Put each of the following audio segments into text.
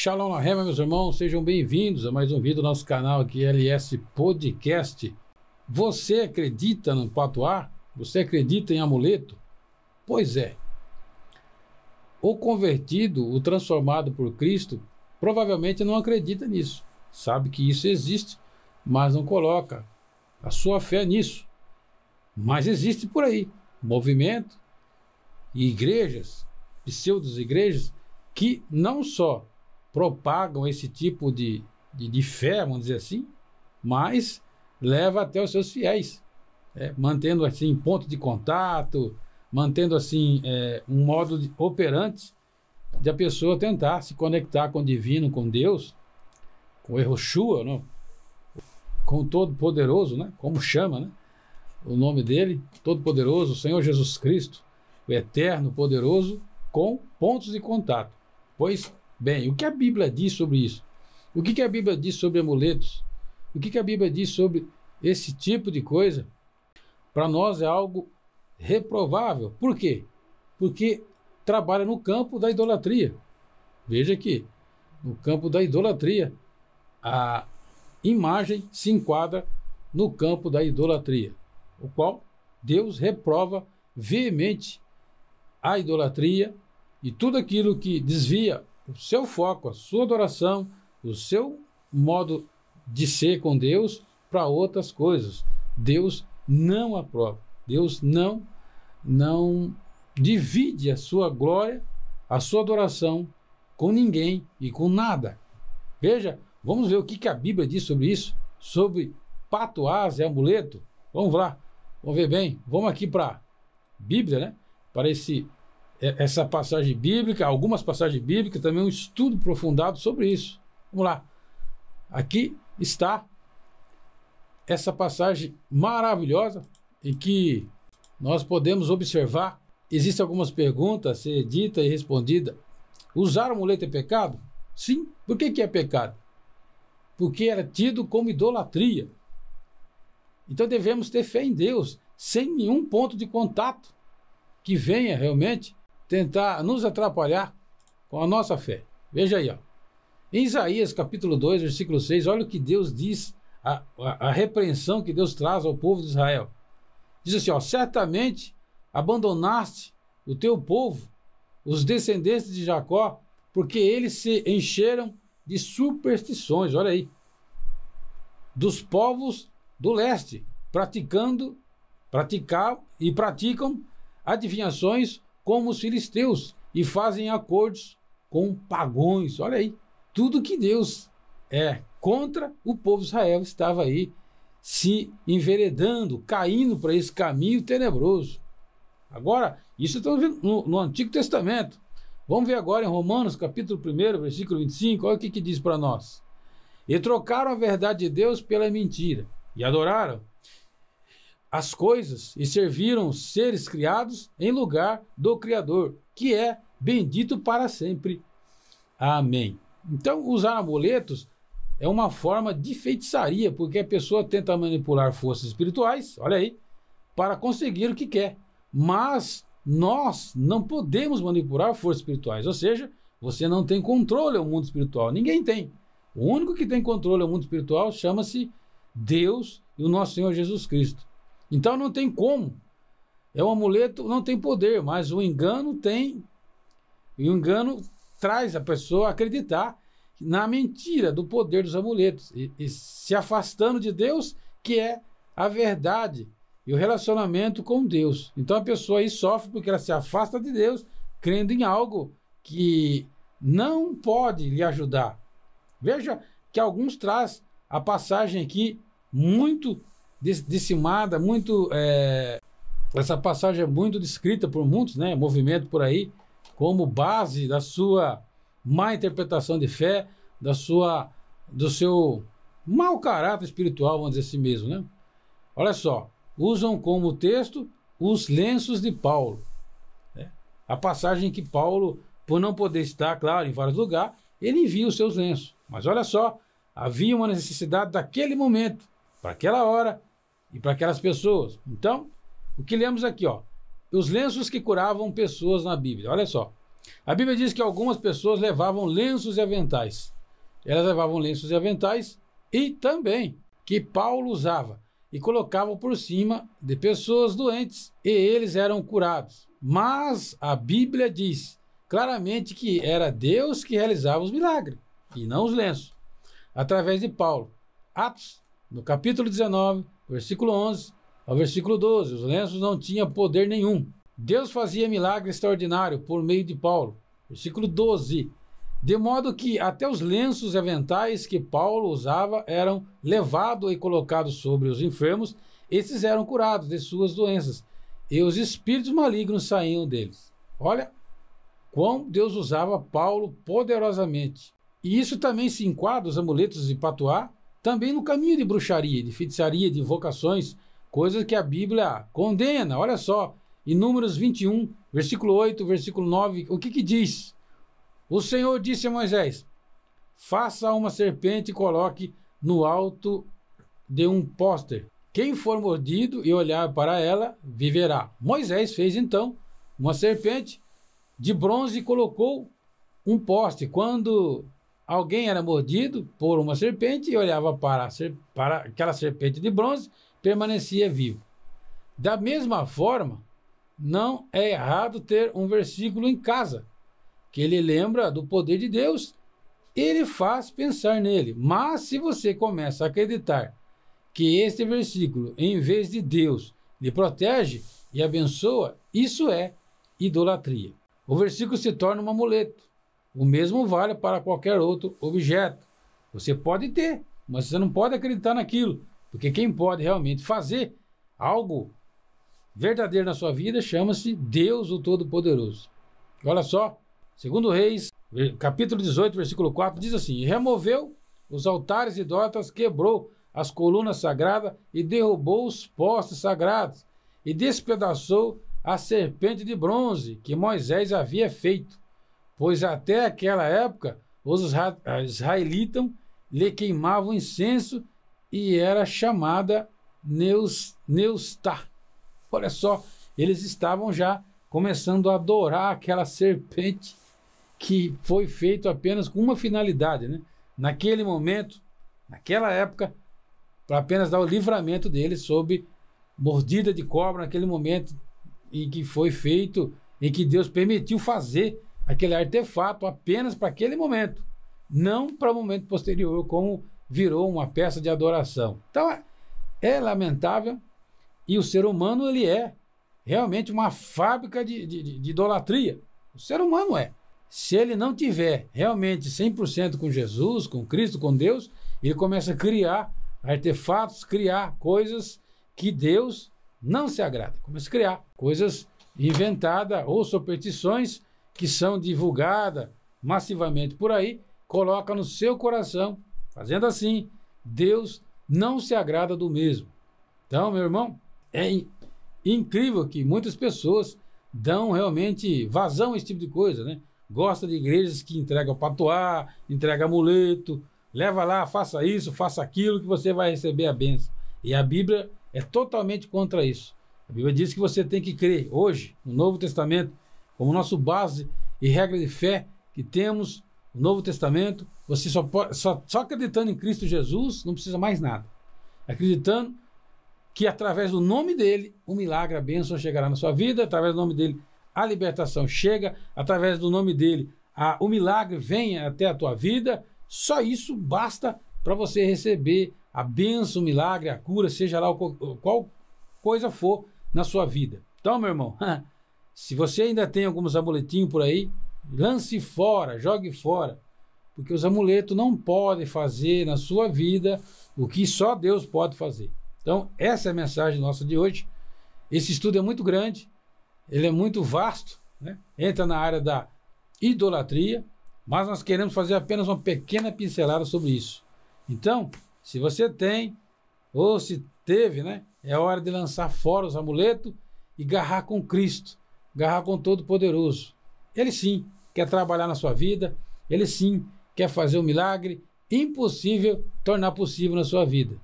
Shalom Lahem, meus irmãos, sejam bem-vindos a mais um vídeo do nosso canal aqui, LS Podcast. Você acredita no patuá? Você acredita em amuleto? Pois é. O convertido, o transformado por Cristo, provavelmente não acredita nisso. Sabe que isso existe, mas não coloca a sua fé nisso. Mas existe por aí movimento e igrejas, pseudo-igrejas, que não só propagam esse tipo de fé, vamos dizer assim, mas leva até os seus fiéis, mantendo assim ponto de contato, mantendo assim um modo operante de a pessoa tentar se conectar com o divino, com Deus, com o Yehoshua, não? Com o Todo-Poderoso, né? Como chama, né? O nome dele, Todo-Poderoso, o Senhor Jesus Cristo, o Eterno, Poderoso, com pontos de contato. Pois bem, o que a Bíblia diz sobre isso? O que a Bíblia diz sobre amuletos? O que a Bíblia diz sobre esse tipo de coisa? Para nós é algo reprovável. Por quê? Porque trabalha no campo da idolatria. Veja aqui, no campo da idolatria, a imagem se enquadra no campo da idolatria, o qual Deus reprova veemente a idolatria e tudo aquilo que desvia o seu foco, a sua adoração, o seu modo de ser com Deus para outras coisas. Deus não aprova. Deus não divide a sua glória, a sua adoração com ninguém e com nada. Veja, vamos ver o que a Bíblia diz sobre isso, sobre patuás e amuleto. Vamos lá, vamos ver bem. Vamos aqui para a Bíblia, né? Para essa passagem bíblica, algumas passagens bíblicas, também um estudo aprofundado sobre isso. Vamos lá. Aqui está essa passagem maravilhosa em que nós podemos observar. Existem algumas perguntas a ser dita e respondida. Usar amuleto é pecado? Sim. Por que é pecado? Porque era tido como idolatria. Então devemos ter fé em Deus, sem nenhum ponto de contato que venha realmente tentar nos atrapalhar com a nossa fé. Veja aí, ó. Em Isaías capítulo 2, versículo 6, olha o que Deus diz, a repreensão que Deus traz ao povo de Israel. Diz assim, ó, certamente abandonaste o teu povo, os descendentes de Jacó, porque eles se encheram de superstições, olha aí, dos povos do leste, praticam adivinhações como os filisteus e fazem acordos com pagões. Olha aí, tudo que Deus é contra o povo de Israel estava aí se enveredando, caindo para esse caminho tenebroso. Agora, isso estamos vendo no Antigo Testamento. Vamos ver agora em Romanos capítulo 1, versículo 25, olha o que diz para nós. E trocaram a verdade de Deus pela mentira, e adoraram as coisas e serviram seres criados em lugar do Criador, que é bendito para sempre. Amém. Então, usar amuletos é uma forma de feitiçaria, porque a pessoa tenta manipular forças espirituais, olha aí, para conseguir o que quer. Mas nós não podemos manipular forças espirituais, ou seja, você não tem controle ao mundo espiritual, ninguém tem. O único que tem controle ao mundo espiritual chama-se Deus e o nosso Senhor Jesus Cristo. Então não tem como. É um amuleto, não tem poder, mas o engano tem. E o engano traz a pessoa a acreditar na mentira do poder dos amuletos e se afastando de Deus, que é a verdade e o relacionamento com Deus. Então a pessoa aí sofre porque ela se afasta de Deus, crendo em algo que não pode lhe ajudar. Veja que alguns traz a passagem aqui muito decimada, muito essa passagem é muito descrita por muitos, né, movimento por aí, como base da sua má interpretação de fé, do seu mau caráter espiritual, vamos dizer assim mesmo, né? Olha só, usam como texto os lenços de Paulo, né? A passagem que Paulo, por não poder estar, claro, em vários lugares, ele envia os seus lenços. Mas olha só, havia uma necessidade daquele momento, para aquela hora e para aquelas pessoas. Então, o que lemos aqui, ó, os lenços que curavam pessoas na Bíblia. Olha só, A Bíblia diz que algumas pessoas levavam lenços e aventais. Elas levavam lenços e aventais e também que Paulo usava e colocavam por cima de pessoas doentes e eles eram curados. Mas a Bíblia diz claramente que era Deus que realizava os milagres e não os lenços, através de Paulo. Atos, no capítulo 19, versículo 11 ao versículo 12, os lenços não tinham poder nenhum. Deus fazia milagre extraordinário por meio de Paulo. Versículo 12. De modo que até os lenços e aventais que Paulo usava eram levados e colocados sobre os enfermos, esses eram curados de suas doenças, e os espíritos malignos saíam deles. Olha como Deus usava Paulo poderosamente. E isso também se enquadra, os amuletos de patuá, também no caminho de bruxaria, de feitiçaria, de invocações, coisas que a Bíblia condena. Olha só, em Números 21, versículo 8, versículo 9, o que diz? O Senhor disse a Moisés: faça uma serpente e coloque no alto de um póster. Quem for mordido e olhar para ela, viverá. Moisés fez então uma serpente de bronze e colocou um poste. Quando alguém era mordido por uma serpente e olhava para aquela serpente de bronze, permanecia vivo. Da mesma forma, não é errado ter um versículo em casa, que ele lembra do poder de Deus, ele faz pensar nele. Mas se você começa a acreditar que este versículo, em vez de Deus, lhe protege e abençoa, isso é idolatria. O versículo se torna um amuleto. O mesmo vale para qualquer outro objeto. Você pode ter, mas você não pode acreditar naquilo, porque quem pode realmente fazer algo verdadeiro na sua vida chama-se Deus, o Todo-Poderoso. Olha só, segundo Reis, capítulo 18, versículo 4, diz assim: e removeu os altares idólatras, quebrou as colunas sagradas e derrubou os postes sagrados e despedaçou a serpente de bronze que Moisés havia feito, pois até aquela época os israelitas lhe queimavam incenso e era chamada Neustá. Olha só, eles estavam já começando a adorar aquela serpente que foi feito apenas com uma finalidade, né? Naquele momento, naquela época, para apenas dar o livramento deles sob mordida de cobra, naquele momento em que foi feito, em que Deus permitiu fazer aquele artefato apenas para aquele momento, não para o momento posterior, como virou uma peça de adoração. Então é lamentável, e o ser humano ele é realmente uma fábrica de idolatria. O ser humano é. Se ele não tiver realmente 100% com Jesus, com Cristo, com Deus, ele começa a criar artefatos, criar coisas que Deus não se agrada. Começa a criar coisas inventadas ou superstições que são divulgadas massivamente por aí, coloca no seu coração, fazendo assim, Deus não se agrada do mesmo. Então, meu irmão, é incrível que muitas pessoas dão realmente vazão a esse tipo de coisa, né? Gosta de igrejas que entregam patuá, entregam amuleto, leva lá, faça isso, faça aquilo, que você vai receber a bênção. E a Bíblia é totalmente contra isso. A Bíblia diz que você tem que crer hoje, no Novo Testamento, como nosso base e regra de fé que temos no Novo Testamento. Você só acreditando em Cristo Jesus, não precisa mais nada. Acreditando que através do nome dele, o milagre, a bênção chegará na sua vida, através do nome dele, a libertação chega, através do nome dele, o milagre vem até a tua vida. Só isso basta para você receber a bênção, o milagre, a cura, seja lá qual coisa for na sua vida. Então, meu irmão, se você ainda tem alguns amuletinhos por aí, lance fora, jogue fora, porque os amuletos não podem fazer na sua vida o que só Deus pode fazer. Então, essa é a mensagem nossa de hoje. Esse estudo é muito grande, ele é muito vasto, né? Entra na área da idolatria, mas nós queremos fazer apenas uma pequena pincelada sobre isso. Então, se você tem, ou se teve, né? É hora de lançar fora os amuletos e agarrar com Cristo, agarrar com o Todo-Poderoso. Ele sim quer trabalhar na sua vida, ele sim quer fazer um milagre impossível tornar possível na sua vida.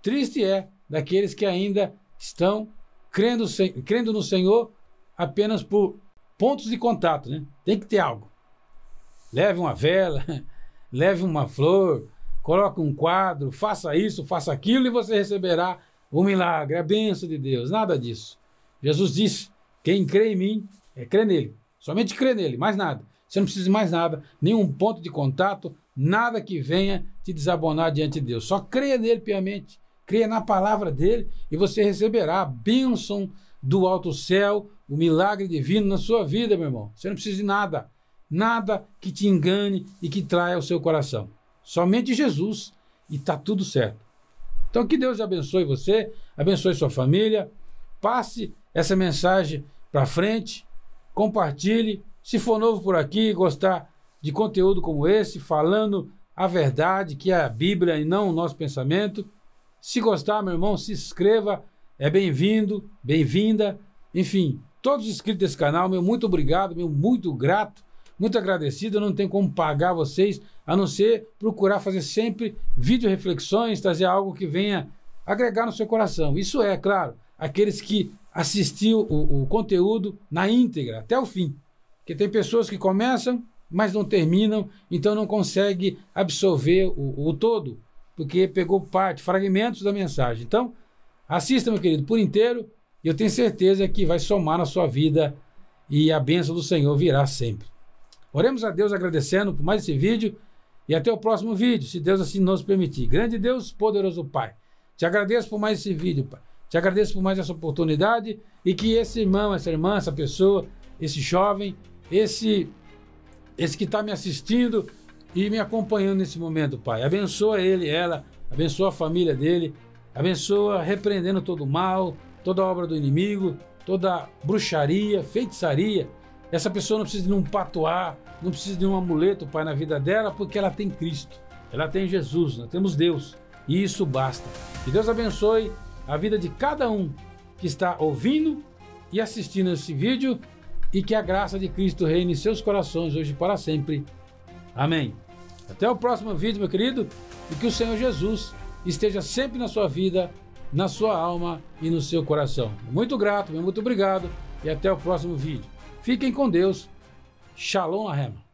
Triste é daqueles que ainda estão crendo no Senhor apenas por pontos de contato, né? Tem que ter algo. Leve uma vela, leve uma flor, coloque um quadro, faça isso, faça aquilo e você receberá o milagre, a bênção de Deus. Nada disso. Jesus disse, quem crê em mim, crê nele. Somente crê nele, mais nada. Você não precisa de mais nada, nenhum ponto de contato, nada que venha te desabonar diante de Deus. Só creia nele piamente, creia na palavra dele e você receberá a bênção do alto céu, o milagre divino na sua vida, meu irmão. Você não precisa de nada, nada que te engane e que traia o seu coração. Somente Jesus e está tudo certo. Então que Deus abençoe você, abençoe sua família, passe essa mensagem para frente, compartilhe. Se for novo por aqui, gostar de conteúdo como esse, falando a verdade, que é a Bíblia e não o nosso pensamento. Se gostar, meu irmão, se inscreva, é bem-vindo, bem-vinda. Enfim, todos os inscritos desse canal, meu muito obrigado, meu muito grato, muito agradecido. Eu não tenho como pagar vocês, a não ser procurar fazer sempre vídeo reflexões, trazer algo que venha agregar no seu coração. Isso é, claro, aqueles que assistiu o conteúdo na íntegra, até o fim. Porque tem pessoas que começam, mas não terminam, então não consegue absorver o todo, porque pegou parte, fragmentos da mensagem. Então, assista, meu querido, por inteiro, e eu tenho certeza que vai somar na sua vida e a bênção do Senhor virá sempre. Oremos a Deus agradecendo por mais esse vídeo e até o próximo vídeo, se Deus assim nos permitir. Grande Deus, poderoso Pai, te agradeço por mais esse vídeo, Pai. Te agradeço por mais essa oportunidade e que esse irmão, essa irmã, essa pessoa, esse jovem, esse que está me assistindo e me acompanhando nesse momento, Pai. Abençoa ele, ela, abençoa a família dele, abençoa repreendendo todo o mal, toda obra do inimigo, toda bruxaria, feitiçaria. Essa pessoa não precisa de um patuá, não precisa de um amuleto, Pai, na vida dela, porque ela tem Cristo, ela tem Jesus, nós temos Deus, e isso basta. Que Deus abençoe a vida de cada um que está ouvindo e assistindo esse vídeo e que a graça de Cristo reine em seus corações hoje e para sempre. Amém. Até o próximo vídeo, meu querido, e que o Senhor Jesus esteja sempre na sua vida, na sua alma e no seu coração. Muito grato, muito obrigado e até o próximo vídeo. Fiquem com Deus. Shalom Ahem.